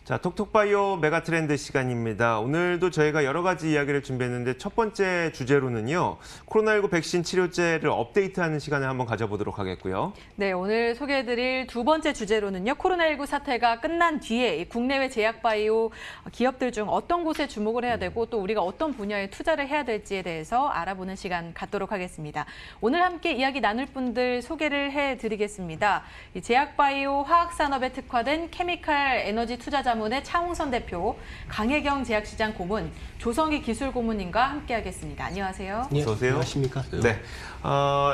자, 톡톡바이오 메가트렌드 시간입니다. 오늘도 저희가 여러 가지 이야기를 준비했는데 첫 번째 주제로는요. 코로나19 백신 치료제를 업데이트하는 시간을 한번 가져보도록 하겠고요. 네, 오늘 소개해드릴 두 번째 주제로는요. 코로나19 사태가 끝난 뒤에 국내외 제약바이오 기업들 중 어떤 곳에 주목을 해야 되고 또 우리가 어떤 분야에 투자를 해야 될지에 대해서 알아보는 시간 갖도록 하겠습니다. 오늘 함께 이야기 나눌 분들 소개를 해드리겠습니다. 이 제약바이오 화학산업에 특화된 케미칼 에너지 투자자문의 차홍선 대표, 강혜경 제약시장 고문, 조성희 기술고문님과 함께하겠습니다. 안녕하세요. 예, 어서 오세요. 안녕하십니까? 네.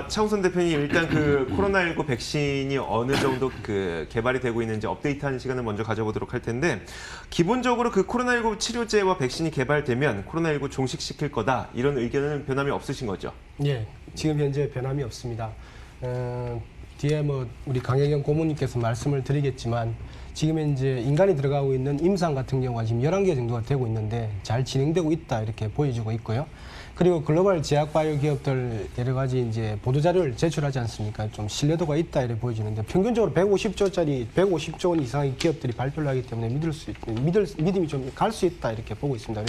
차홍선 대표님, 일단 그 코로나19 백신이 어느 정도 그 개발이 되고 있는지 업데이트하는 시간을 먼저 가져보도록 할 텐데, 기본적으로 그 코로나19 치료제와 백신이 개발되면 코로나19 종식시킬 거다, 이런 의견은 변함이 없으신 거죠? 예, 지금 현재 변함이 없습니다. 뒤에 우리 강혜경 고문님께서 말씀을 드리겠지만 지금 현재 인간이 들어가고 있는 임상 같은 경우가 지금 11개 정도가 되고 있는데 잘 진행되고 있다 이렇게 보여주고 있고요. 그리고 글로벌 제약바이오 기업들 여러 가지 이제 보도자료를 제출하지 않습니까? 좀 신뢰도가 있다 이렇게 보여지는데 평균적으로 150조 원 이상의 기업들이 발표를 하기 때문에 믿음이 좀 갈 수 있다 이렇게 보고 있습니다.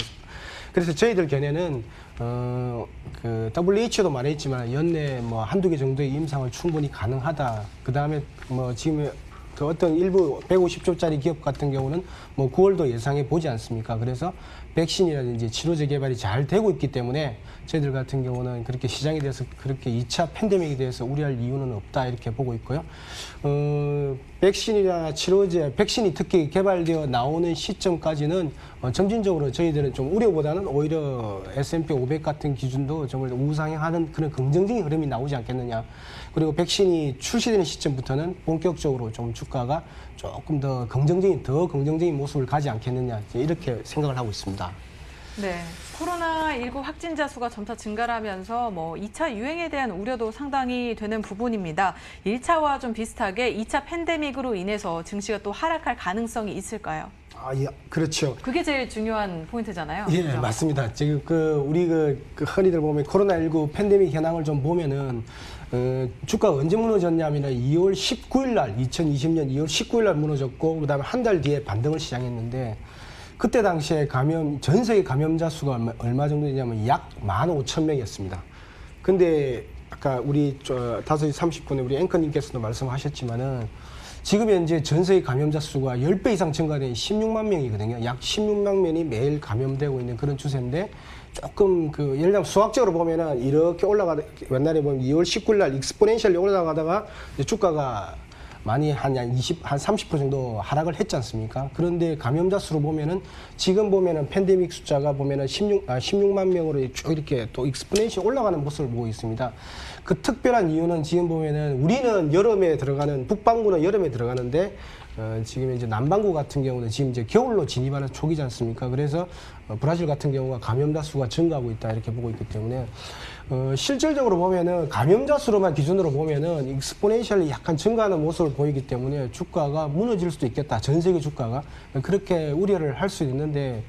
그래서 저희들 견해는 그 WHO도 말했지만 연내 한두 개 정도의 임상을 충분히 가능하다. 그 다음에 지금 그 어떤 일부 150조짜리 기업 같은 경우는 9월도 예상해 보지 않습니까? 그래서 백신이라든지 치료제 개발이 잘 되고 있기 때문에 저희들 같은 경우는 그렇게 시장에 대해서 그렇게 2차 팬데믹에 대해서 우려할 이유는 없다 이렇게 보고 있고요. 백신이나 치료제, 백신이 특히 개발되어 나오는 시점까지는 점진적으로 저희들은 좀 우려보다는 오히려 S&P 500 같은 기준도 정말 우상향하는 그런 긍정적인 흐름이 나오지 않겠느냐. 그리고 백신이 출시되는 시점부터는 본격적으로 좀 주가가 조금 더 긍정적인 모습을 가지 않겠느냐 이렇게 생각을 하고 있습니다. 네, 코로나19 확진자 수가 점차 증가를 하면서 2차 유행에 대한 우려도 상당히 되는 부분입니다. 1차와 좀 비슷하게 2차 팬데믹으로 인해서 증시가 또 하락할 가능성이 있을까요? 예, 그렇죠. 그게 제일 중요한 포인트잖아요. 예, 그렇죠? 맞습니다. 지금 우리 흔히들 보면 코로나19 팬데믹 현황을 좀 보면은 주가가 언제 무너졌냐면 2월 19일 날 2020년 2월 19일 날 무너졌고 그다음에 한 달 뒤에 반등을 시작했는데 그때 당시에 전 세계 감염자 수가 얼마 정도 되냐면 약 15,000명이었습니다. 근데 아까 우리 5시 30분에 우리 앵커님께서도 말씀하셨지만은 지금 현재 전 세계 감염자 수가 10배 이상 증가된 16만 명이거든요. 약 16만 명이 매일 감염되고 있는 그런 추세인데 조금 예를 들면 수학적으로 보면은 이렇게 옛날에 보면 2월 19일 날 익스포넨셜리 올라가다가 주가가 많이 한 30% 정도 하락을 했지 않습니까? 그런데 감염자 수로 보면은 지금 보면은 팬데믹 숫자가 보면은 16만 명으로 쭉 이렇게 또 익스포넨셜 올라가는 모습을 보고 있습니다. 그 특별한 이유는 지금 보면은 우리는 북반구는 여름에 들어가는데 지금 이제 남반구 같은 경우는 지금 이제 겨울로 진입하는 초기지 않습니까? 그래서 브라질 같은 경우가 감염자 수가 증가하고 있다 이렇게 보고 있기 때문에 실질적으로 보면은 감염자 수로만 기준으로 보면은 익스포넨셜이 약간 증가하는 모습을 보이기 때문에 주가가 무너질 수도 있겠다. 전 세계 주가가 그렇게 우려를 할 수 있는데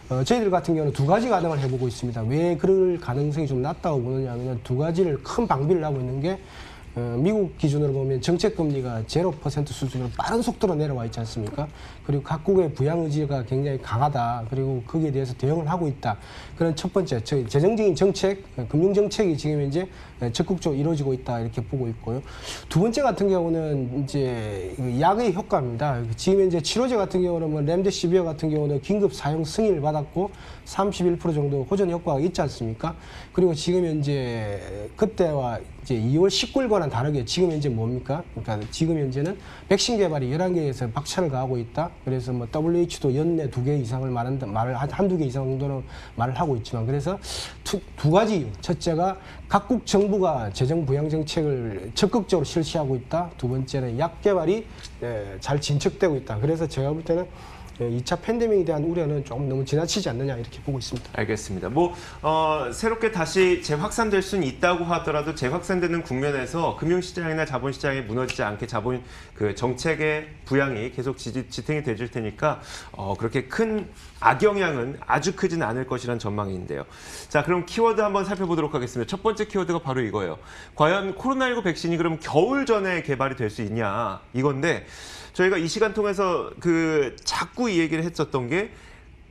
저희들 같은 경우는 두 가지 가능을 해보고 있습니다. 왜 그럴 가능성이 좀 낮다고 보느냐 하면 두 가지를 큰 방비를 하고 있는 게 미국 기준으로 보면 정책금리가 0% 수준으로 빠른 속도로 내려와 있지 않습니까? 그리고 각국의 부양 의지가 굉장히 강하다. 그리고 거기에 대해서 대응을 하고 있다. 그런 첫 번째, 재정적인 정책, 금융정책이 지금 현재 적극적으로 이루어지고 있다. 이렇게 보고 있고요. 두 번째 같은 경우는 이제 약의 효과입니다. 지금 현재 치료제 같은 경우는 렘데시비어 같은 경우는 긴급 사용 승인을 받았고 31% 정도 호전 효과가 있지 않습니까? 그리고 지금 현재 그때와 이제 2월 19일과는 다르게 지금 현재 뭡니까? 그러니까 지금 현재는 백신 개발이 11개에서 박차를 가하고 있다. 그래서 WH도 연내 2개 이상을 한두 개 이상 정도는 말을 하고 있지만 그래서 두 가지 이유. 첫째가 각국 정부가 재정 부양 정책을 적극적으로 실시하고 있다. 두 번째는 약 개발이 잘 진척되고 있다. 그래서 제가 볼 때는 2차 팬데믹에 대한 우려는 조금 너무 지나치지 않느냐 이렇게 보고 있습니다. 알겠습니다. 새롭게 다시 재확산될 수는 있다고 하더라도 재확산되는 국면에서 금융시장이나 자본시장이 무너지지 않게 정책의 부양이 계속 지탱이 되질 테니까 그렇게 큰 악영향은 아주 크진 않을 것이라는 전망인데요. 자, 그럼 키워드 한번 살펴보도록 하겠습니다. 첫 번째 키워드가 바로 이거예요. 과연 코로나19 백신이 그럼 겨울 전에 개발이 될 수 있냐 이건데 저희가 이 시간 통해서 자꾸 이 얘기를 했었던 게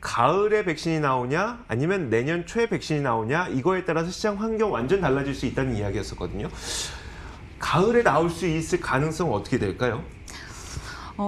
가을에 백신이 나오냐 아니면 내년 초에 백신이 나오냐 이거에 따라서 시장 환경 완전 달라질 수 있다는 이야기였었거든요. 가을에 나올 수 있을 가능성은 어떻게 될까요?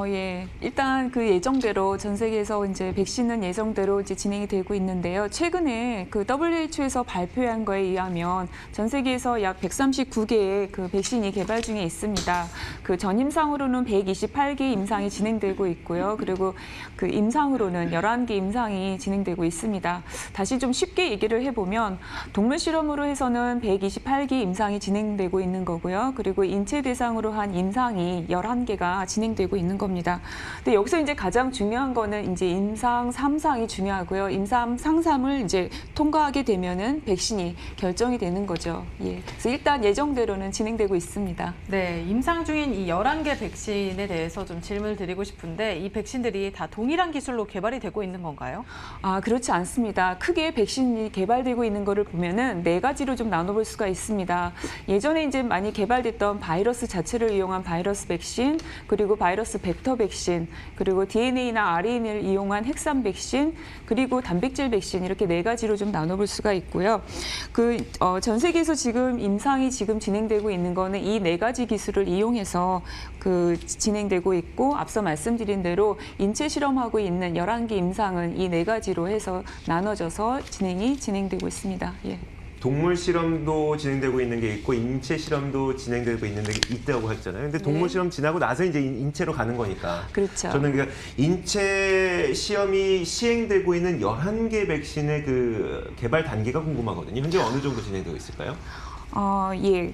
예. 일단 그 예정대로 전 세계에서 이제 백신은 예정대로 이제 진행이 되고 있는데요. 최근에 그 WHO에서 발표한 거에 의하면 전 세계에서 약 139개의 그 백신이 개발 중에 있습니다. 그 전임상으로는 128개 임상이 진행되고 있고요. 그리고 그 임상으로는 11개 임상이 진행되고 있습니다. 다시 좀 쉽게 얘기를 해보면 동물 실험으로 해서는 128개 임상이 진행되고 있는 거고요. 그리고 인체 대상으로 한 임상이 11개가 진행되고 있는 겁니다. 근데 여기서 이제 가장 중요한 거는 이제 임상 3상이 중요하고요. 임상 3상을 이제 통과하게 되면은 백신이 결정이 되는 거죠. 예. 그래서 일단 예정대로는 진행되고 있습니다. 네, 임상 중인 이 11개 백신에 대해서 좀 질문을 드리고 싶은데 이 백신들이 다 동일한 기술로 개발이 되고 있는 건가요? 아, 그렇지 않습니다. 크게 백신이 개발되고 있는 거를 보면은 4가지로 좀 나눠볼 수가 있습니다. 예전에 이제 많이 개발됐던 바이러스 자체를 이용한 바이러스 백신, 그리고 바이러스 벡터 백신, 그리고 DNA나 RNA를 이용한 핵산 백신, 그리고 단백질 백신 이렇게 4가지로 좀 나눠볼 수가 있고요. 전 세계에서 지금 임상이 지금 진행되고 있는 거는 이 4가지 기술을 이용해서 진행되고 있고 앞서 말씀드린 대로 인체 실험하고 있는 11개 임상은 이 4가지로 해서 나눠져서 진행되고 있습니다. 예. 동물 실험도 진행되고 있는 게 있고 인체 실험도 진행되고 있는 게 있다고 했잖아요. 근데 동물 네. 실험 지나고 나서 이제 인체로 가는 거니까. 그렇죠. 저는 그러니까 인체 시험이 시행되고 있는 11개 백신의 그 개발 단계가 궁금하거든요. 현재 어느 정도 진행되고 있을까요? 예.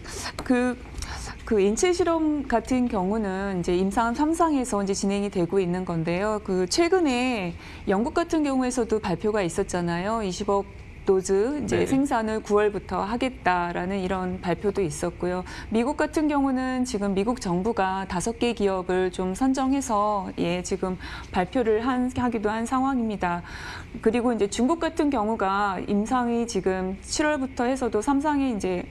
그 인체 실험 같은 경우는 이제 임상 3상에서 이제 진행이 되고 있는 건데요. 최근에 영국 같은 경우에서도 발표가 있었잖아요. 20억 도즈 이제 네. 생산을 9월부터 하겠다라는 이런 발표도 있었고요. 미국 같은 경우는 지금 미국 정부가 5개 기업을 좀 선정해서 지금 발표를 하기도 한 상황입니다. 그리고 이제 중국 같은 경우가 임상이 지금 7월부터 해서도 3상에 이제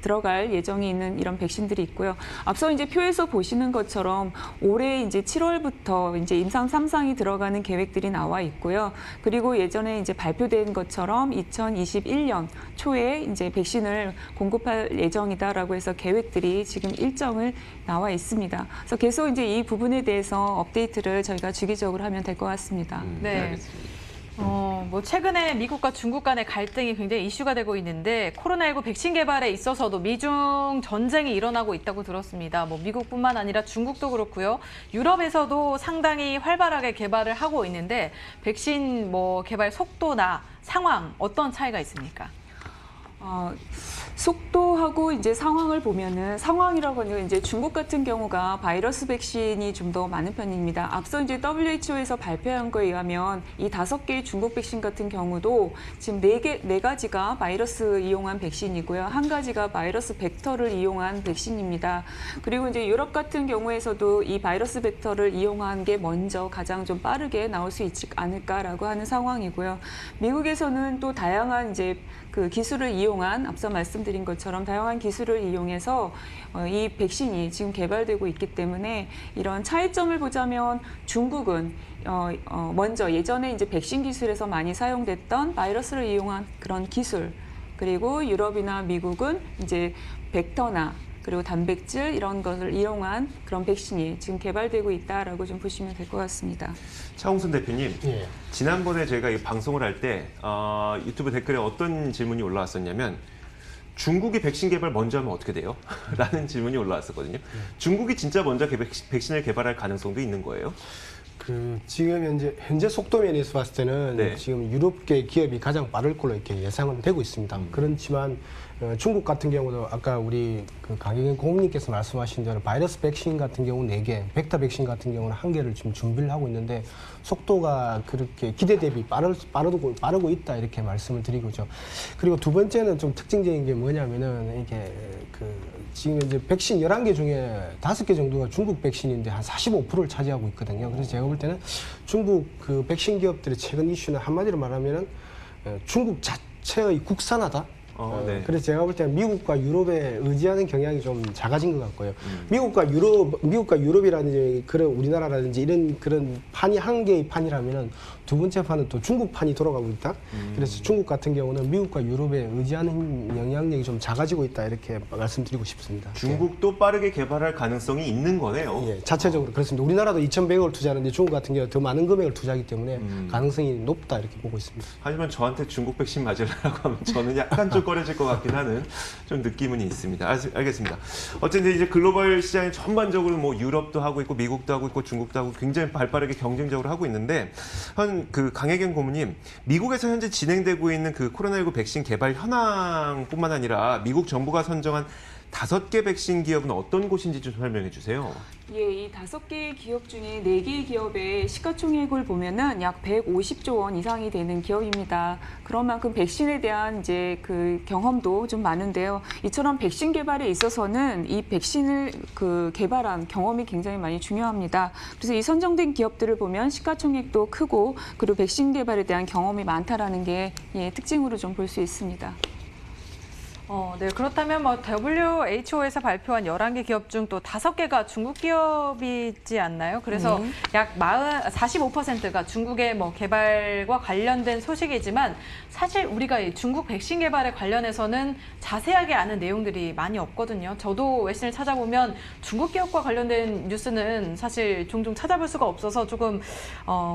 들어갈 예정이 있는 이런 백신들이 있고요. 앞서 이제 표에서 보시는 것처럼 올해 이제 7월부터 이제 임상 3상이 들어가는 계획들이 나와 있고요. 그리고 예전에 이제 발표된 것처럼 2021년 초에 이제 백신을 공급할 예정이다라고 해서 계획들이 지금 일정을 나와 있습니다. 그래서 계속 이제 이 부분에 대해서 업데이트를 저희가 주기적으로 하면 될 것 같습니다. 네. 알겠습니다. 뭐 최근에 미국과 중국 간의 갈등이 굉장히 이슈가 되고 있는데 코로나19 백신 개발에 있어서도 미중 전쟁이 일어나고 있다고 들었습니다. 뭐 미국뿐만 아니라 중국도 그렇고요. 유럽에서도 상당히 활발하게 개발을 하고 있는데 백신 개발 속도나 상황 어떤 차이가 있습니까? 속도하고 이제 상황을 보면은 상황이라고 하는 이제 중국 같은 경우가 바이러스 백신이 좀 더 많은 편입니다. 앞서 이제 WHO에서 발표한 거에 의하면 이 5개의 중국 백신 같은 경우도 지금 4가지가 바이러스 이용한 백신이고요. 1가지가 바이러스 벡터를 이용한 백신입니다. 그리고 이제 유럽 같은 경우에서도 이 바이러스 벡터를 이용한 게 먼저 가장 좀 빠르게 나올 수 있지 않을까라고 하는 상황이고요. 미국에서는 또 다양한 이제 그 기술을 이용한 앞서 말씀드린 것처럼 다양한 기술을 이용해서 이 백신이 지금 개발되고 있기 때문에 이런 차이점을 보자면 중국은 먼저 예전에 이제 백신 기술에서 많이 사용됐던 바이러스를 이용한 그런 기술, 그리고 유럽이나 미국은 이제 벡터나 그리고 단백질 이런 것을 이용한 그런 백신이 지금 개발되고 있다라고 좀 보시면 될 것 같습니다. 차홍순 대표님, 예. 지난번에 저희가 이 방송을 할 때 유튜브 댓글에 어떤 질문이 올라왔었냐면 중국이 백신 개발 먼저 하면 어떻게 돼요? 라는 질문이 올라왔었거든요. 중국이 진짜 먼저 백신을 개발할 가능성도 있는 거예요? 지금 현재 속도 면에서 봤을 때는 네. 지금 유럽계 기업이 가장 빠를 걸로 이렇게 예상은 되고 있습니다. 그렇지만 중국 같은 경우도 아까 우리 강경현 고객님께서 말씀하신 대로 바이러스 백신 같은 경우 4개, 벡터 백신 같은 경우는 1개를 지금 준비를 하고 있는데 속도가 그렇게 기대 대비 빠르고 있다 이렇게 말씀을 드리고죠. 그리고 두 번째는 좀 특징적인 게 뭐냐면은 이게 지금 이제 백신 11개 중에 5개 정도가 중국 백신인데 한 45%를 차지하고 있거든요. 그래서 제가 볼 때는 중국 백신 기업들의 최근 이슈는 한마디로 말하면은 중국 자체의 국산화다. 네. 그래서 제가 볼 때는 미국과 유럽에 의지하는 경향이 좀 작아진 것 같고요. 미국과 유럽이라든지 그런 우리나라라든지 이런 그런 판이 한 개의 판이라면은 두 번째 판은 또 중국 판이 돌아가고 있다. 그래서 중국 같은 경우는 미국과 유럽에 의지하는 영향력이 좀 작아지고 있다 이렇게 말씀드리고 싶습니다. 중국도 빠르게 개발할 가능성이 있는 거네요. 예, 자체적으로 그렇습니다. 우리나라도 2,100억을 투자하는데 중국 같은 경우 더 많은 금액을 투자하기 때문에 가능성이 높다 이렇게 보고 있습니다. 하지만 저한테 중국 백신 맞으라고 하면 저는 약간 좀 꺼려질 것 같긴 하는 좀 느낌은 있습니다. 알겠습니다. 어쨌든 이제 글로벌 시장이 전반적으로 뭐 유럽도 하고 있고 미국도 하고 있고 중국도 하고 굉장히 발빠르게 경쟁적으로 하고 있는데 그 강혜경 고문님, 미국에서 현재 진행되고 있는 그 코로나19 백신 개발 현황뿐만 아니라 미국 정부가 선정한 5개 백신 기업은 어떤 곳인지 좀 설명해 주세요. 예, 이 5개의 기업 중에 4개의 기업의 시가총액을 보면은 약 150조 원 이상이 되는 기업입니다. 그런 만큼 백신에 대한 이제 그 경험도 좀 많은데요. 이처럼 백신 개발에 있어서는 이 백신을 개발한 경험이 굉장히 많이 중요합니다. 그래서 이 선정된 기업들을 보면 시가총액도 크고 그리고 백신 개발에 대한 경험이 많다라는 게 특징으로 좀 볼 수 있습니다. 네. 그렇다면 뭐 WHO에서 발표한 11개 기업 중 또 5개가 중국 기업이지 않나요? 그래서 약 45%가 중국의 뭐 개발과 관련된 소식이지만 사실 우리가 이 중국 백신 개발에 관련해서는 자세하게 아는 내용들이 많이 없거든요. 저도 외신을 찾아보면 중국 기업과 관련된 뉴스는 사실 종종 찾아볼 수가 없어서 조금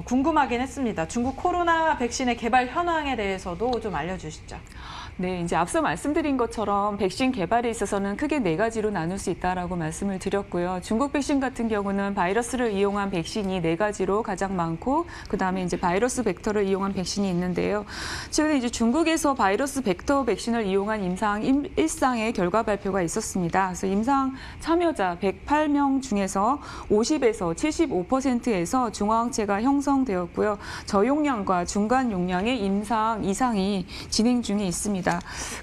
궁금하긴 했습니다. 중국 코로나 백신의 개발 현황에 대해서도 좀 알려주시죠. 네, 이제 앞서 말씀드린 것처럼 백신 개발에 있어서는 크게 4가지로 나눌 수 있다라고 말씀을 드렸고요. 중국 백신 같은 경우는 바이러스를 이용한 백신이 4가지로 가장 많고, 그다음에 이제 바이러스 벡터를 이용한 백신이 있는데요. 최근에 이제 중국에서 바이러스 벡터 백신을 이용한 임상 1상의 결과 발표가 있었습니다. 그래서 임상 참여자 108명 중에서 50에서 75%에서 중화항체가 형성되었고요. 저용량과 중간 용량의 임상 2상이 진행 중에 있습니다.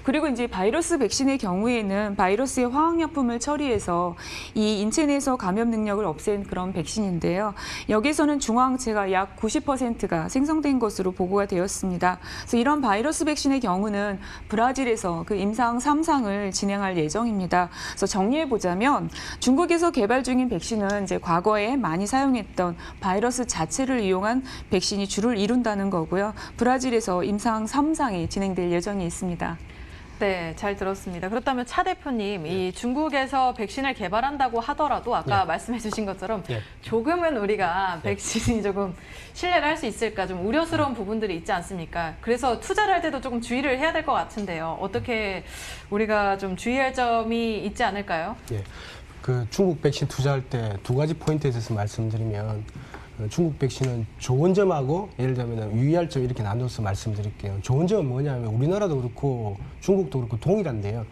그리고 이제 바이러스 백신의 경우에는 바이러스의 화학약품을 처리해서 이 인체 내에서 감염 능력을 없앤 그런 백신인데요. 여기서는 중화항체가 약 90%가 생성된 것으로 보고가 되었습니다. 그래서 이런 바이러스 백신의 경우는 브라질에서 그 임상 3상을 진행할 예정입니다. 그래서 정리해 보자면 중국에서 개발 중인 백신은 이제 과거에 많이 사용했던 바이러스 자체를 이용한 백신이 주를 이룬다는 거고요. 브라질에서 임상 3상이 진행될 예정이 있습니다. 네, 잘 들었습니다. 그렇다면 차 대표님, 이 중국에서 백신을 개발한다고 하더라도 아까 말씀해 주신 것처럼 조금은 우리가 백신이 조금 신뢰를 할 수 있을까 좀 우려스러운 부분들이 있지 않습니까? 그래서 투자를 할 때도 조금 주의를 해야 될 것 같은데요. 어떻게 우리가 좀 주의할 점이 있지 않을까요? 예, 그 중국 백신 투자할 때 2가지 포인트에 대해서 말씀드리면 중국 백신은 좋은 점하고 예를 들면 유의할 점 이렇게 나눠서 말씀드릴게요. 좋은 점은 뭐냐면 우리나라도 그렇고 중국도 그렇고 동일한데요.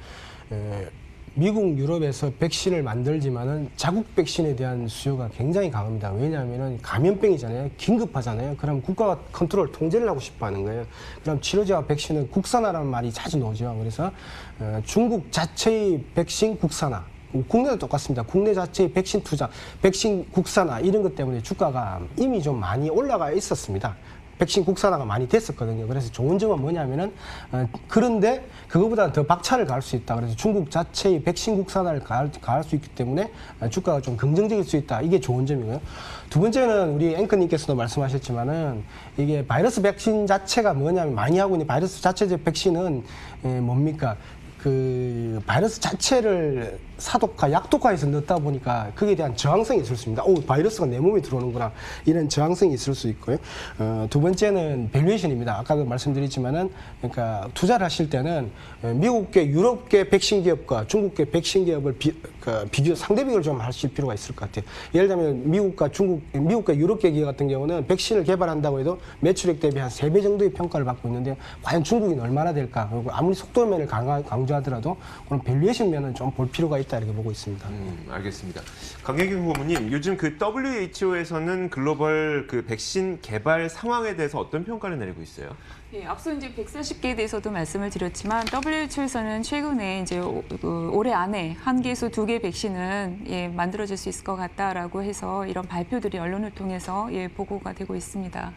미국, 유럽에서 백신을 만들지만은 자국 백신에 대한 수요가 굉장히 강합니다. 왜냐하면은 감염병이잖아요. 긴급하잖아요. 그럼 국가가 컨트롤 통제를 하고 싶어 하는 거예요. 그럼 치료제와 백신은 국산화라는 말이 자주 나오죠. 그래서 중국 자체의 백신 국산화. 국내도 똑같습니다. 국내 자체의 백신 투자, 백신 국산화 이런 것 때문에 주가가 이미 좀 많이 올라가 있었습니다. 백신 국산화가 많이 됐었거든요. 그래서 좋은 점은 뭐냐면은 그런데 그거보다는 더 박차를 가할 수 있다. 그래서 중국 자체의 백신 국산화를 가할 수 있기 때문에 주가가 좀 긍정적일 수 있다. 이게 좋은 점이고요. 두 번째는 우리 앵커님께서도 말씀하셨지만은 이게 바이러스 백신 자체가 뭐냐면 많이 하고 있는 바이러스 자체적 백신은 뭡니까? 그 바이러스 자체를 사독화, 약독화해서 넣다 보니까 거기에 대한 저항성이 있을 수 있습니다. 바이러스가 내 몸에 들어오는구나. 이런 저항성이 있을 수 있고요. 두 번째는 밸류에이션입니다. 아까도 말씀드렸지만은 그러니까 투자를 하실 때는 미국계, 유럽계 백신 기업과 중국계 백신 기업을 비교, 상대 비교를 좀 하실 필요가 있을 것 같아요. 예를 들면 미국과 유럽계 기업 같은 경우는 백신을 개발한다고 해도 매출액 대비 한 3배 정도의 평가를 받고 있는데 과연 중국은 얼마나 될까? 그리고 아무리 속도면을 강조하더라도 그런 밸류에이션 면은 좀 볼 필요가 있다 이렇게 보고 있습니다. 알겠습니다. 강혜경 고문님, 요즘 그 WHO에서는 글로벌 그 백신 개발 상황에 대해서 어떤 평가를 내리고 있어요? 예, 앞서 이제 140개에 대해서도 말씀을 드렸지만 WHO에서는 최근에 이제 올해 안에 1개에서 2개 백신은 만들어질 수 있을 것 같다라고 해서 이런 발표들이 언론을 통해서 보고가 되고 있습니다.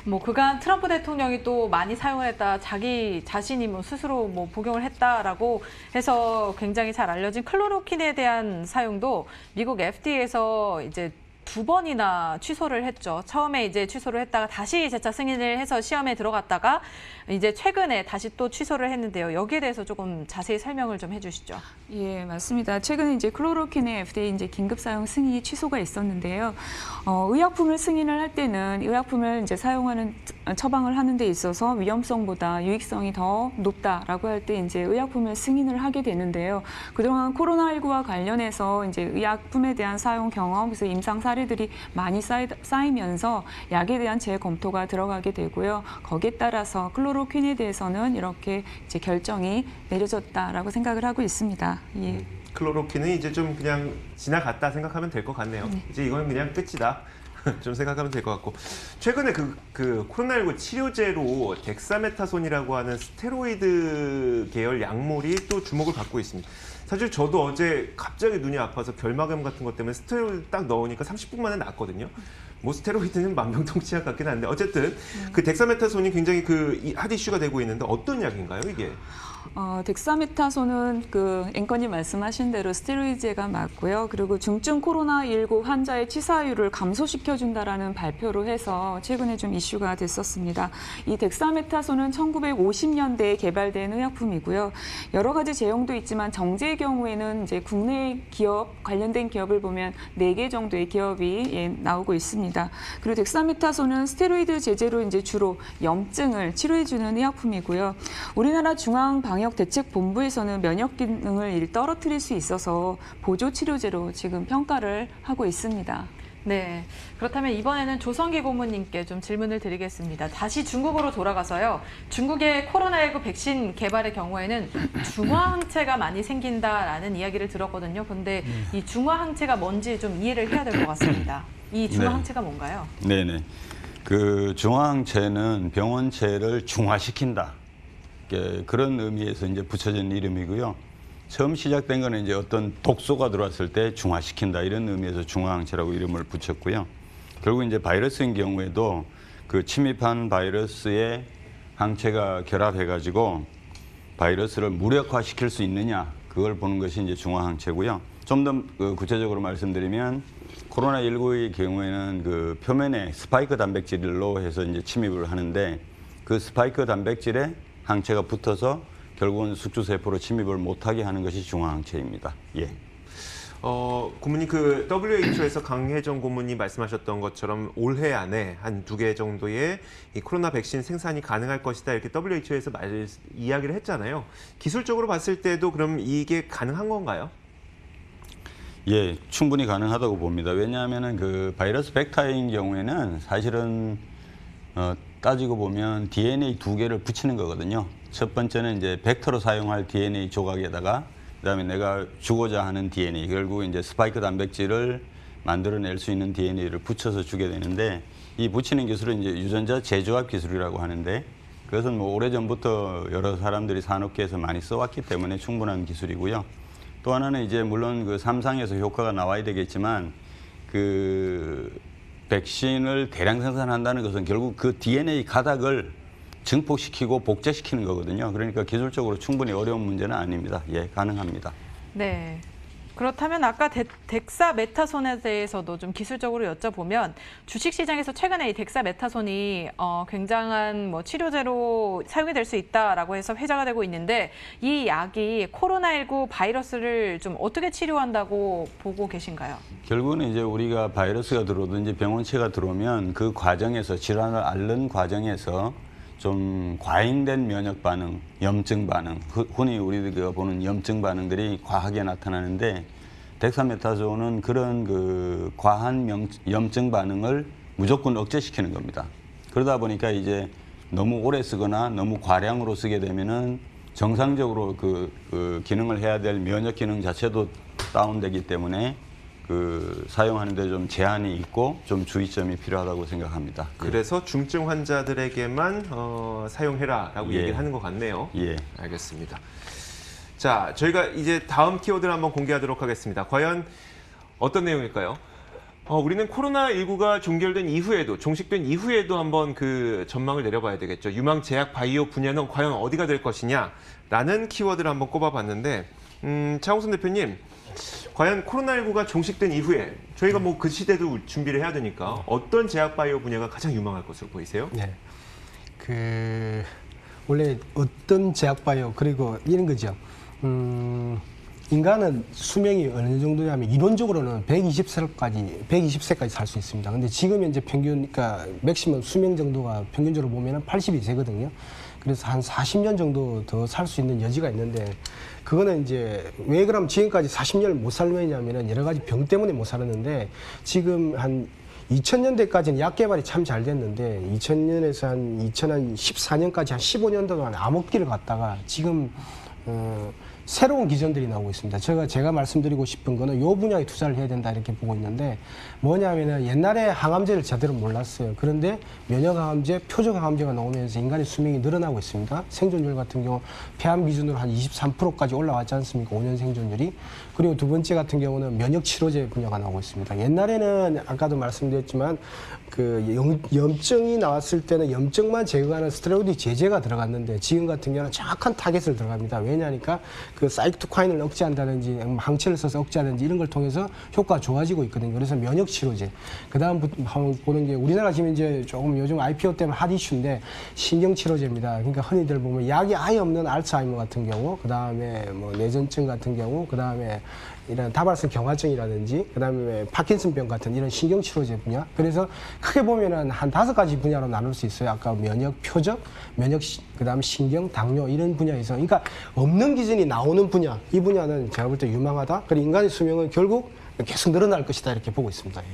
뭐 그간 트럼프 대통령이 또 많이 사용을 했다, 자기 자신이 뭐 스스로 뭐 복용을 했다라고 해서 굉장히 잘 알려진 클로로킨에 대한 사용도 미국 FDA에서 이제 2번이나 취소를 했죠. 처음에 이제 취소를 했다가 다시 재차 승인을 해서 시험에 들어갔다가 이제 최근에 다시 또 취소를 했는데요. 여기에 대해서 조금 자세히 설명을 좀 해주시죠. 예, 맞습니다. 최근에 이제 클로로킨의 FDA 이제 긴급 사용 승인이 취소가 있었는데요. 의약품을 승인을 할 때는 의약품을 이제 처방을 하는 데 있어서 위험성보다 유익성이 더 높다라고 할 때 이제 의약품을 승인을 하게 되는데요. 그동안 코로나19와 관련해서 이제 의약품에 대한 사용 경험, 그래서 임상 사례들이 많이 쌓이면서 약에 대한 재검토가 들어가게 되고요. 거기에 따라서 클로로퀸에 대해서는 이렇게 이제 결정이 내려졌다라고 생각을 하고 있습니다. 예. 클로로킨은 이제 좀 그냥 지나갔다 생각하면 될 것 같네요. 이제 이건 그냥 끝이다. 좀 생각하면 될 것 같고. 최근에 그 코로나19 치료제로 덱사메타손이라고 하는 스테로이드 계열 약물이 또 주목을 받고 있습니다. 사실 저도 어제 갑자기 눈이 아파서 결막염 같은 것 때문에 스테로이드 딱 넣으니까 30분 만에 낫거든요. 뭐 스테로이드는 만병통치약 같긴 한데 어쨌든 그 덱사메타손이 굉장히 핫 이슈가 되고 있는데 어떤 약인가요, 이게? 덱사메타손은 그 앵커님 말씀하신 대로 스테로이드제가 맞고요. 그리고 중증 코로나19 환자의 치사율을 감소시켜준다라는 발표로 해서 최근에 좀 이슈가 됐었습니다. 이 덱사메타손은 1950년대에 개발된 의약품이고요. 여러 가지 제형도 있지만 정제의 경우에는 이제 국내 기업, 관련된 기업을 보면 4개 정도의 기업이 나오고 있습니다. 그리고 덱사메타손은 스테로이드 제제로 이제 주로 염증을 치료해주는 의약품이고요. 우리나라 중앙방역대책본부에서는 면역 기능을 떨어뜨릴 수 있어서 보조치료제로 지금 평가를 하고 있습니다. 네, 그렇다면 이번에는 조성기 고문님께 좀 질문을 드리겠습니다. 다시 중국으로 돌아가서요. 중국의 코로나19 백신 개발의 경우에는 중화항체가 많이 생긴다라는 이야기를 들었거든요. 그런데 이 중화항체가 뭔지 좀 이해를 해야 될 것 같습니다. 이 중화항체가 뭔가요? 네네. 그 중화항체는 병원체를 중화시킨다. 그런 의미에서 이제 붙여진 이름이고요. 처음 시작된 거는 이제 어떤 독소가 들어왔을 때 중화시킨다 이런 의미에서 중화항체라고 이름을 붙였고요. 결국 이제 바이러스인 경우에도 그 침입한 바이러스의 항체가 결합해가지고 바이러스를 무력화시킬 수 있느냐 그걸 보는 것이 이제 중화항체고요. 좀 더 구체적으로 말씀드리면 코로나19의 경우에는 그 표면에 스파이크 단백질로 해서 이제 침입을 하는데 그 스파이크 단백질에 항체가 붙어서 결국은 숙주세포로 침입을 못하게 하는 것이 중화항체입니다. 예. 고문님 그 WHO에서 강혜정 고문이 말씀하셨던 것처럼 올해 안에 한 2개 정도의 이 코로나 백신 생산이 가능할 것이다 이렇게 WHO에서 이야기를 했잖아요. 기술적으로 봤을 때도 그럼 이게 가능한 건가요? 예, 충분히 가능하다고 봅니다. 왜냐하면은 그 바이러스 벡터인 경우에는 사실은 따지고 보면 DNA 2개를 붙이는 거거든요. 첫 번째는 이제 벡터로 사용할 DNA 조각에다가 그다음에 내가 주고자 하는 DNA, 결국 이제 스파이크 단백질을 만들어낼 수 있는 DNA를 붙여서 주게 되는데 이 붙이는 기술은 이제 유전자 재조합 기술이라고 하는데 그것은 뭐 오래전부터 여러 사람들이 산업계에서 많이 써왔기 때문에 충분한 기술이고요. 또 하나는 이제 물론 그 3상에서 효과가 나와야 되겠지만 그 백신을 대량 생산한다는 것은 결국 그 DNA 가닥을 증폭시키고 복제시키는 거거든요. 그러니까 기술적으로 충분히 어려운 문제는 아닙니다. 예, 가능합니다. 네. 그렇다면 아까 덱사메타손에 대해서도 좀 기술적으로 여쭤보면 주식시장에서 최근에 이 덱사메타손이 굉장한 뭐 치료제로 사용이 될 수 있다라고 해서 회자가 되고 있는데 이 약이 코로나19 바이러스를 좀 어떻게 치료한다고 보고 계신가요? 결국은 이제 우리가 바이러스가 들어오든지 병원체가 들어오면 그 과정에서 질환을 앓는 과정에서 좀 과잉된 면역 반응, 염증 반응, 흔히 우리가 보는 염증 반응들이 과하게 나타나는데 덱사메타손은 그런 그 과한 염증 반응을 무조건 억제시키는 겁니다. 그러다 보니까 이제 너무 오래 쓰거나 너무 과량으로 쓰게 되면은 정상적으로 그 기능을 해야 될 면역 기능 자체도 다운되기 때문에 그 사용하는 데 좀 제한이 있고 좀 주의점이 필요하다고 생각합니다. 그래서 중증 환자들에게만 사용해라라고 예. 얘기를 하는 것 같네요. 예. 알겠습니다. 자, 저희가 이제 다음 키워드를 한번 공개하도록 하겠습니다. 과연 어떤 내용일까요? 우리는 코로나19가 종결된 이후에도, 종식된 이후에도 한번 그 전망을 내려봐야 되겠죠. 유망 제약 바이오 분야는 과연 어디가 될 것이냐라는 키워드를 한번 꼽아봤는데, 차홍순 대표님, 과연 코로나19가 종식된 이후에 저희가 뭐 그 시대도 준비를 해야 되니까 어떤 제약 바이오 분야가 가장 유망할 것으로 보이세요? 네. 원래 어떤 제약 바이오 그리고 이런 거죠. 인간은 수명이 어느 정도냐면 이론적으로는 120세까지 살 수 있습니다. 근데 지금 현재 평균, 그러니까 맥시멈 수명 정도가 평균적으로 보면은 82세거든요. 그래서 한 40년 정도 더 살 수 있는 여지가 있는데, 그거는 이제 왜 그럼 지금까지 40년을 못 살면냐면은 여러 가지 병 때문에 못 살았는데, 지금 한 2000년대까지는 약 개발이 참 잘 됐는데 2000년에서 한 2014년까지 한 15년 동안 암흑기를 갔다가 지금 새로운 기전들이 나오고 있습니다. 제가 말씀드리고 싶은 거는 이 분야에 투자를 해야 된다 이렇게 보고 있는데, 뭐냐면은 옛날에 항암제를 제대로 몰랐어요. 그런데 면역항암제, 표적항암제가 나오면서 인간의 수명이 늘어나고 있습니다. 생존율 같은 경우 폐암 기준으로 한 23%까지 올라왔지 않습니까? 5년 생존율이. 그리고 두 번째 같은 경우는 면역치료제 분야가 나오고 있습니다. 옛날에는 아까도 말씀드렸지만 염증이 나왔을 때는 염증만 제거하는 스테로이드 제제가 들어갔는데, 지금 같은 경우는 정확한 타겟을 들어갑니다. 왜냐하니까 그 사이토카인을 억제한다든지 항체를 써서 억제하든지 이런 걸 통해서 효과가 좋아지고 있거든요. 그래서 면역치료제. 그 다음 보는 게 우리나라 지금 이제 조금 요즘 IPO 때문에 핫 이슈인데 신경치료제입니다. 그러니까 흔히들 보면 약이 아예 없는 알츠하이머 같은 경우, 그 다음에 뭐 뇌전증 같은 경우, 그 다음에 이런 다발성 경화증이라든지, 그 다음에 파킨슨병 같은 이런 신경치료제 분야. 그래서 크게 보면은 한 5가지 분야로 나눌 수 있어요. 아까 면역 표적, 그 다음 신경, 당뇨 이런 분야에서. 그러니까 없는 기전이 나오는 분야. 이 분야는 제가 볼 때 유망하다. 그리고 인간의 수명은 결국 계속 늘어날 것이다 이렇게 보고 있습니다. 예.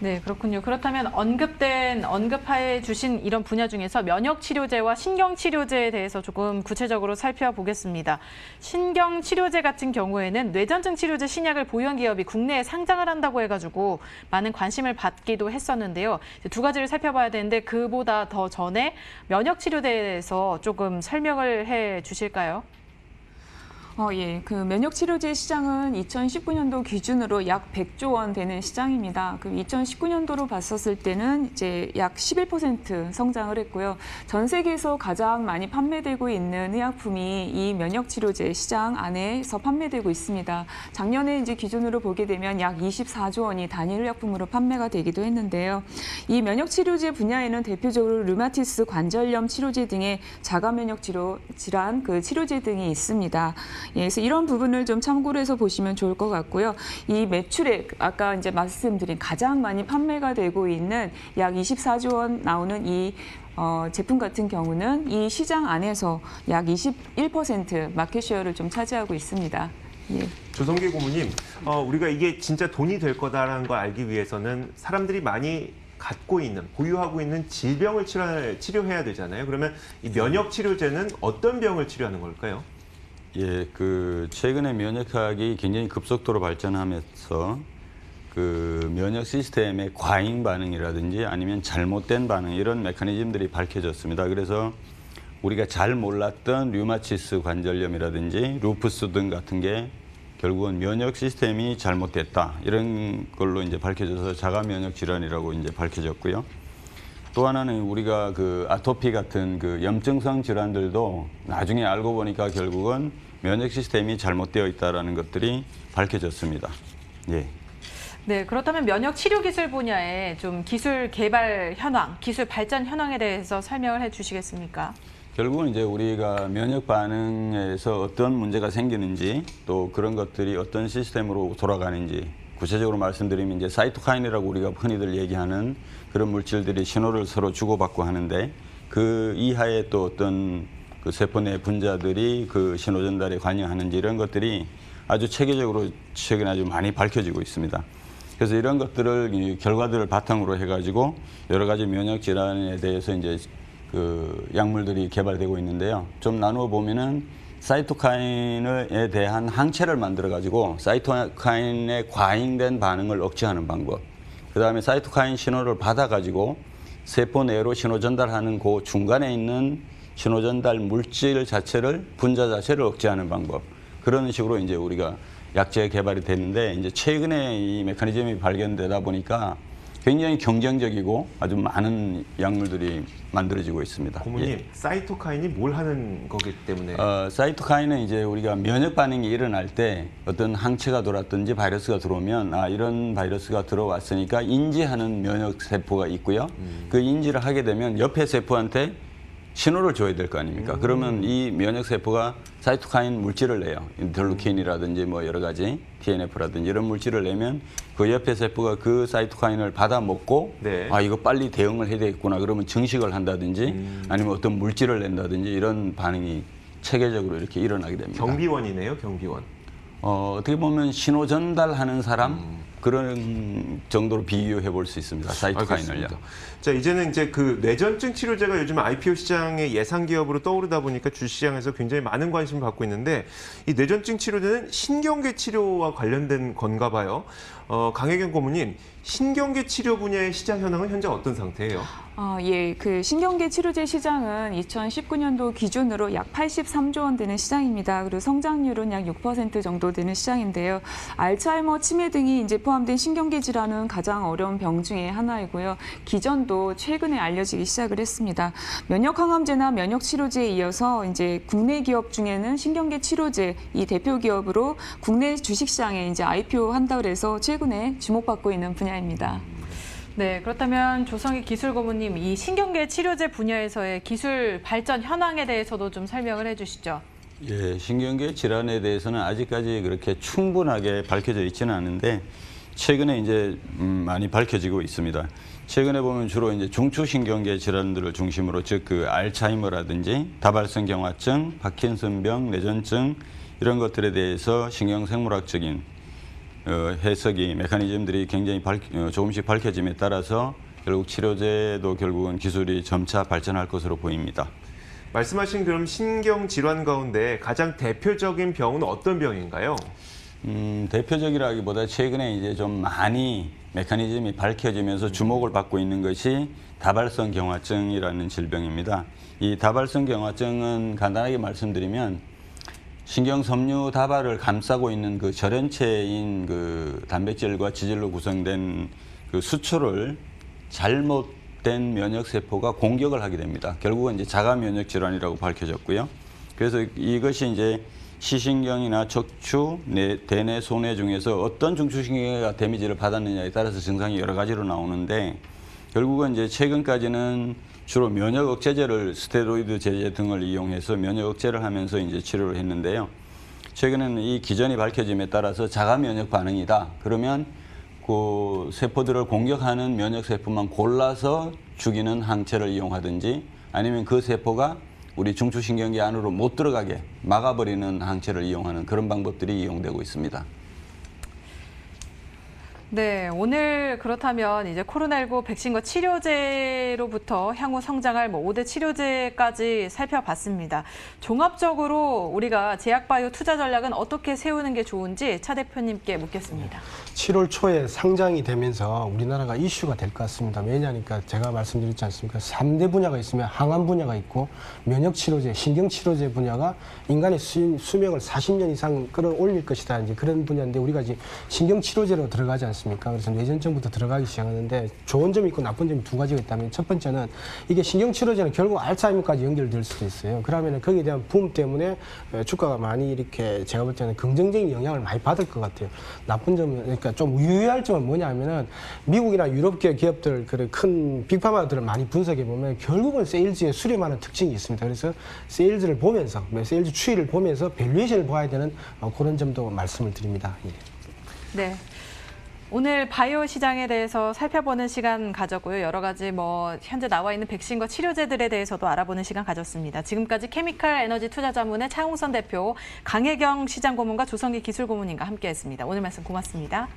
네, 그렇군요. 그렇다면 언급해 주신 이런 분야 중에서 면역치료제와 신경치료제에 대해서 조금 구체적으로 살펴보겠습니다. 신경치료제 같은 경우에는 뇌전증 치료제 신약을 보유한 기업이 국내에 상장을 한다고 해가지고 많은 관심을 받기도 했었는데요. 두 가지를 살펴봐야 되는데, 그보다 더 전에 면역치료제에 대해서 조금 설명을 해 주실까요? 예. 그 면역치료제 시장은 2019년도 기준으로 약 100조 원 되는 시장입니다. 그 2019년도로 봤었을 때는 이제 약 11% 성장을 했고요. 전 세계에서 가장 많이 판매되고 있는 의약품이 이 면역치료제 시장 안에서 판매되고 있습니다. 작년에 이제 기준으로 보게 되면 약 24조 원이 단일 의약품으로 판매가 되기도 했는데요. 이 면역치료제 분야에는 대표적으로 류마티스 관절염 치료제 등의 자가면역 질환 그 치료제 등이 있습니다. 예, 그래서 이런 부분을 좀 참고를 해서 보시면 좋을 것 같고요. 이 매출액, 아까 이제 말씀드린 가장 많이 판매가 되고 있는 약 24조 원 나오는 이 제품 같은 경우는 이 시장 안에서 약 21% 마켓쉐어를 좀 차지하고 있습니다. 예. 조성기 고문님, 우리가 이게 진짜 돈이 될 거다라는 걸 알기 위해서는 사람들이 많이 보유하고 있는 질병을 치료해야 되잖아요. 그러면 이 면역 치료제는 어떤 병을 치료하는 걸까요? 예, 최근에 면역학이 굉장히 급속도로 발전하면서 그 면역 시스템의 과잉 반응이라든지 아니면 잘못된 반응, 이런 메커니즘들이 밝혀졌습니다. 그래서 우리가 잘 몰랐던 류마티스 관절염이라든지 루푸스 등 같은 게 결국은 면역 시스템이 잘못됐다, 이런 걸로 이제 밝혀져서 자가 면역 질환이라고 이제 밝혀졌고요. 또 하나는 우리가 그 아토피 같은 그 염증성 질환들도 나중에 알고 보니까 결국은 면역 시스템이 잘못되어 있다라는 것들이 밝혀졌습니다. 예. 네, 그렇다면 면역 치료 기술 분야의 좀 기술 개발 현황, 기술 발전 현황에 대해서 설명을 해 주시겠습니까? 결국은 이제 우리가 면역 반응에서 어떤 문제가 생기는지, 또 그런 것들이 어떤 시스템으로 돌아가는지, 구체적으로 말씀드리면 이제 사이토카인이라고 우리가 흔히들 얘기하는 그런 물질들이 신호를 서로 주고받고 하는데, 그 이하에 또 어떤 그 세포 내 분자들이 그 신호 전달에 관여하는지, 이런 것들이 아주 체계적으로 최근에 아주 많이 밝혀지고 있습니다. 그래서 이런 것들을 결과들을 바탕으로 해가지고 여러 가지 면역 질환에 대해서 이제 그 약물들이 개발되고 있는데요. 좀 나누어 보면은 사이토카인에 대한 항체를 만들어가지고 사이토카인의 과잉된 반응을 억제하는 방법. 그 다음에 사이토카인 신호를 받아가지고 세포 내로 신호 전달하는 그 중간에 있는 신호 전달 물질 자체를, 분자 자체를 억제하는 방법. 그런 식으로 이제 우리가 약제 개발이 됐는데 이제 최근에 이 메커니즘이 발견되다 보니까 굉장히 경쟁적이고 아주 많은 약물들이 만들어지고 있습니다. 고모님, 예. 사이토카인이 뭘 하는 거기 때문에 사이토카인은 이제 우리가 면역 반응이 일어날 때 어떤 항체가 돌았든지 바이러스가 들어오면 이런 바이러스가 들어왔으니까 인지하는 면역 세포가 있고요. 그 인지를 하게 되면 옆에 세포한테 신호를 줘야 될 거 아닙니까? 그러면 이 면역 세포가 사이토카인 물질을 내요. 인터루킨이라든지 뭐 여러 가지 TNF라든지 이런 물질을 내면 그 옆에 세포가 그 사이토카인을 받아 먹고 네. 이거 빨리 대응을 해야 되겠구나. 그러면 증식을 한다든지 아니면 어떤 물질을 낸다든지 이런 반응이 체계적으로 이렇게 일어나게 됩니다. 경비원이네요, 경비원. 어떻게 보면 신호 전달하는 사람 그런 정도로 비유해 볼 수 있습니다. 사이토카인을요. 알겠습니다. 자, 이제는 이제 그 뇌전증 치료제가 요즘 IPO 시장의 예상 기업으로 떠오르다 보니까 주시장에서 굉장히 많은 관심을 받고 있는데 이 뇌전증 치료제는 신경계 치료와 관련된 건가 봐요. 강혜경 고모님, 신경계 치료 분야의 시장 현황은 현재 어떤 상태예요? 예, 그 신경계 치료제 시장은 2019년도 기준으로 약 83조 원 되는 시장입니다. 그리고 성장률은 약 6% 정도 되는 시장인데요. 알츠하이머, 치매 등이 이제 포함된 신경계 질환은 가장 어려운 병 중에 하나이고요. 기전도 최근에 알려지기 시작을 했습니다. 면역 항암제나 면역 치료제에 이어서 이제 국내 기업 중에는 신경계 치료제 이 대표 기업으로 국내 주식시장에 이제 IPO 한다고 해서 최근에 주목받고 있는 분야입니다. 네, 그렇다면 조성희 기술고문님, 이 신경계 치료제 분야에서의 기술 발전 현황에 대해서도 좀 설명을 해주시죠. 예, 신경계 질환에 대해서는 아직까지 그렇게 충분하게 밝혀져 있지는 않은데 최근에 이제 많이 밝혀지고 있습니다. 최근에 보면 주로 이제 중추신경계 질환들을 중심으로 즉 그 알츠하이머라든지 다발성 경화증, 파킨슨병, 뇌전증 이런 것들에 대해서 신경생물학적인 해석이 메커니즘들이 굉장히 조금씩 밝혀짐에 따라서 결국 치료제도 결국은 기술이 점차 발전할 것으로 보입니다. 말씀하신 그럼 신경 질환 가운데 가장 대표적인 병은 어떤 병인가요? 대표적이라기보다 최근에 이제 좀 많이 메커니즘이 밝혀지면서 주목을 받고 있는 것이 다발성 경화증이라는 질병입니다. 이 다발성 경화증은 간단하게 말씀드리면 신경섬유 다발을 감싸고 있는 그 절연체인 그 단백질과 지질로 구성된 그 수초를 잘못된 면역세포가 공격을 하게 됩니다. 결국은 이제 자가 면역 질환이라고 밝혀졌고요. 그래서 이것이 이제 시신경이나 척추, 대뇌, 소뇌 중에서 어떤 중추신경계가 데미지를 받았느냐에 따라서 증상이 여러 가지로 나오는데 결국은 이제 최근까지는 주로 면역 억제제를 스테로이드 제제 등을 이용해서 면역 억제를 하면서 이제 치료를 했는데요. 최근에는 이 기전이 밝혀짐에 따라서 자가 면역 반응이다. 그러면 그 세포들을 공격하는 면역 세포만 골라서 죽이는 항체를 이용하든지 아니면 그 세포가 우리 중추신경계 안으로 못 들어가게 막아버리는 항체를 이용하는 그런 방법들이 이용되고 있습니다. 네, 오늘 그렇다면 이제 코로나19 백신과 치료제로부터 향후 성장할 5대 치료제까지 살펴봤습니다. 종합적으로 우리가 제약바이오 투자 전략은 어떻게 세우는 게 좋은지 차 대표님께 묻겠습니다. 7월 초에 상장이 되면서 우리나라가 이슈가 될 것 같습니다. 왜냐하니까 제가 말씀드렸지 않습니까? 3대 분야가 있으면 항암 분야가 있고 면역치료제, 신경치료제 분야가 인간의 수명을 40년 이상 끌어올릴 것이다. 이제 그런 분야인데 우리가 이제 신경치료제로 들어가지 않습니까? 그래서 뇌전증부터 들어가기 시작하는데 좋은 점이 있고 나쁜 점이 두 가지가 있다면 첫 번째는 이게 신경치료제는 결국 알츠하이머까지 연결될 수도 있어요. 그러면 거기에 대한 붐 때문에 주가가 많이 이렇게 제가 볼 때는 긍정적인 영향을 많이 받을 것 같아요. 나쁜 점은 그러니까 좀 유의할 점은 뭐냐면은 미국이나 유럽계 기업들 그런 큰 빅파마들을 많이 분석해 보면 결국은 세일즈에 수렴하는 특징이 있습니다. 그래서 세일즈를 보면서 세일즈 추이를 보면서 밸류에이션을 봐야 되는 그런 점도 말씀을 드립니다. 예. 네. 오늘 바이오 시장에 대해서 살펴보는 시간 가졌고요. 여러 가지 현재 나와 있는 백신과 치료제들에 대해서도 알아보는 시간 가졌습니다. 지금까지 케미칼 에너지 투자자문의 차홍선 대표, 강혜경 시장고문과 조성기 기술고문님과 함께했습니다. 오늘 말씀 고맙습니다.